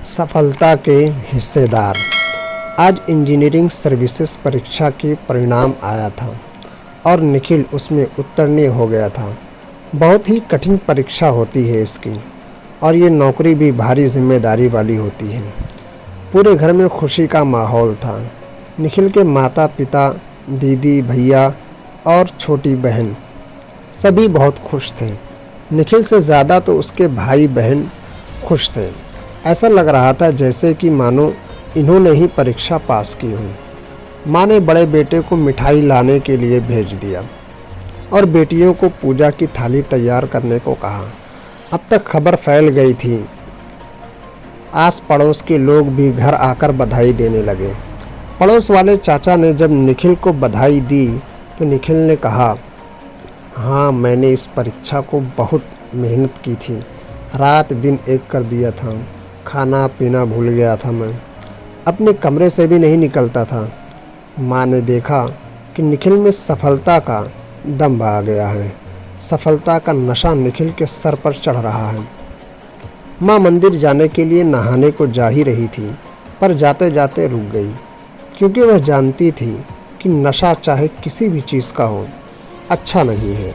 सफलता के हिस्सेदार। आज इंजीनियरिंग सर्विसेज परीक्षा के परिणाम आया था और निखिल उसमें उत्तीर्ण हो गया था। बहुत ही कठिन परीक्षा होती है इसकी, और ये नौकरी भी भारी जिम्मेदारी वाली होती है। पूरे घर में खुशी का माहौल था। निखिल के माता पिता, दीदी, भैया और छोटी बहन सभी बहुत खुश थे। निखिल से ज़्यादा तो उसके भाई बहन खुश थे। ऐसा लग रहा था जैसे कि मानो इन्होंने ही परीक्षा पास की हो। माँ ने बड़े बेटे को मिठाई लाने के लिए भेज दिया और बेटियों को पूजा की थाली तैयार करने को कहा। अब तक खबर फैल गई थी। आस पड़ोस के लोग भी घर आकर बधाई देने लगे। पड़ोस वाले चाचा ने जब निखिल को बधाई दी तो निखिल ने कहा, हाँ, मैंने इस परीक्षा को बहुत मेहनत की थी, रात दिन एक कर दिया था, खाना पीना भूल गया था, मैं अपने कमरे से भी नहीं निकलता था। माँ ने देखा कि निखिल में सफलता का दम आ गया है। सफलता का नशा निखिल के सर पर चढ़ रहा है। माँ मंदिर जाने के लिए नहाने को जा ही रही थी, पर जाते जाते रुक गई, क्योंकि वह जानती थी कि नशा चाहे किसी भी चीज़ का हो, अच्छा नहीं है।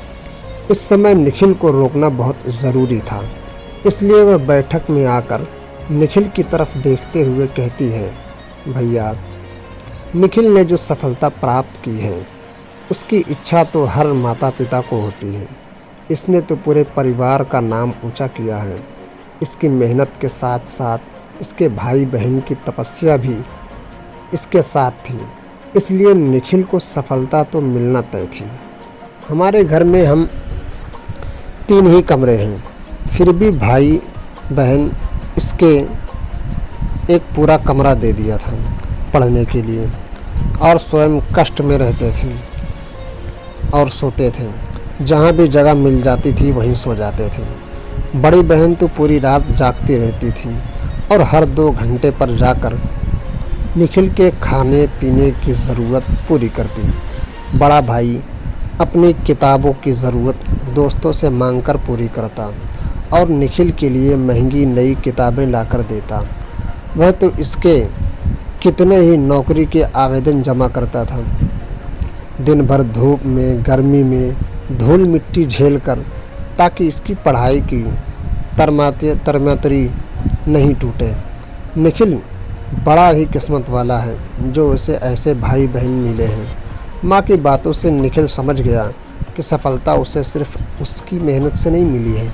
इस समय निखिल को रोकना बहुत ज़रूरी था। इसलिए वह बैठक में आकर निखिल की तरफ देखते हुए कहती है, भैया, निखिल ने जो सफलता प्राप्त की है उसकी इच्छा तो हर माता पिता को होती है। इसने तो पूरे परिवार का नाम ऊंचा किया है। इसकी मेहनत के साथ साथ इसके भाई बहन की तपस्या भी इसके साथ थी। इसलिए निखिल को सफलता तो मिलना तय थी। हमारे घर में हम 3 ही कमरे हैं, फिर भी भाई बहन इसके एक पूरा कमरा दे दिया था पढ़ने के लिए, और स्वयं कष्ट में रहते थे और सोते थे। जहाँ भी जगह मिल जाती थी वहीं सो जाते थे। बड़ी बहन तो पूरी रात जागती रहती थी और हर 2 घंटे पर जाकर निखिल के खाने पीने की ज़रूरत पूरी करती। बड़ा भाई अपनी किताबों की ज़रूरत दोस्तों से मांगकर पूरी करता और निखिल के लिए महंगी नई किताबें लाकर देता। वह तो इसके कितने ही नौकरी के आवेदन जमा करता था। दिन भर धूप में, गर्मी में, धूल मिट्टी झेलकर, ताकि इसकी पढ़ाई की तरमातरी नहीं टूटे। निखिल बड़ा ही किस्मत वाला है जो उसे ऐसे भाई बहन मिले हैं। माँ की बातों से निखिल समझ गया कि सफलता उसे सिर्फ उसकी मेहनत से नहीं मिली है,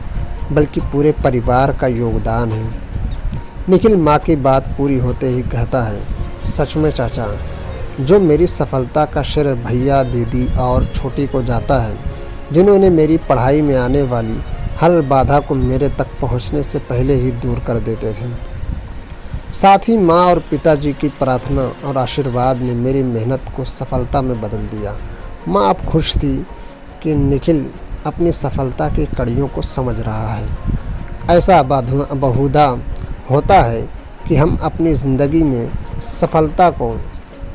बल्कि पूरे परिवार का योगदान है। निखिल माँ की बात पूरी होते ही कहता है, सच में चाचा, जो मेरी सफलता का श्रेय भैया, दीदी और छोटी को जाता है, जिन्होंने मेरी पढ़ाई में आने वाली हर बाधा को मेरे तक पहुंचने से पहले ही दूर कर देते थे। साथ ही माँ और पिताजी की प्रार्थना और आशीर्वाद ने मेरी मेहनत को सफलता में बदल दिया। माँ अब खुश थी कि निखिल अपनी सफलता की कड़ियों को समझ रहा है। ऐसा बहुधा होता है कि हम अपनी ज़िंदगी में सफलता को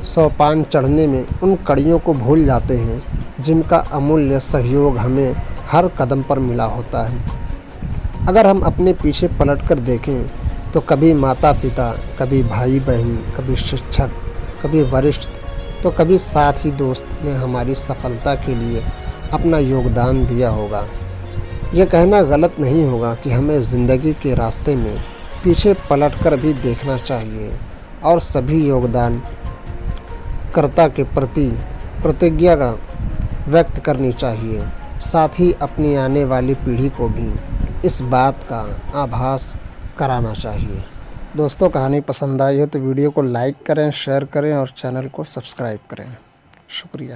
सोपान चढ़ने में उन कड़ियों को भूल जाते हैं जिनका अमूल्य सहयोग हमें हर कदम पर मिला होता है। अगर हम अपने पीछे पलटकर देखें तो कभी माता पिता, कभी भाई बहन, कभी शिक्षक, कभी वरिष्ठ, तो कभी साथी दोस्त ने हमारी सफलता के लिए अपना योगदान दिया होगा। यह कहना गलत नहीं होगा कि हमें ज़िंदगी के रास्ते में पीछे पलटकर भी देखना चाहिए और सभी योगदान कर्ता के प्रति प्रतिज्ञा का व्यक्त करनी चाहिए। साथ ही अपनी आने वाली पीढ़ी को भी इस बात का आभास कराना चाहिए। दोस्तों, कहानी पसंद आई हो तो वीडियो को लाइक करें, शेयर करें और चैनल को सब्सक्राइब करें। शुक्रिया।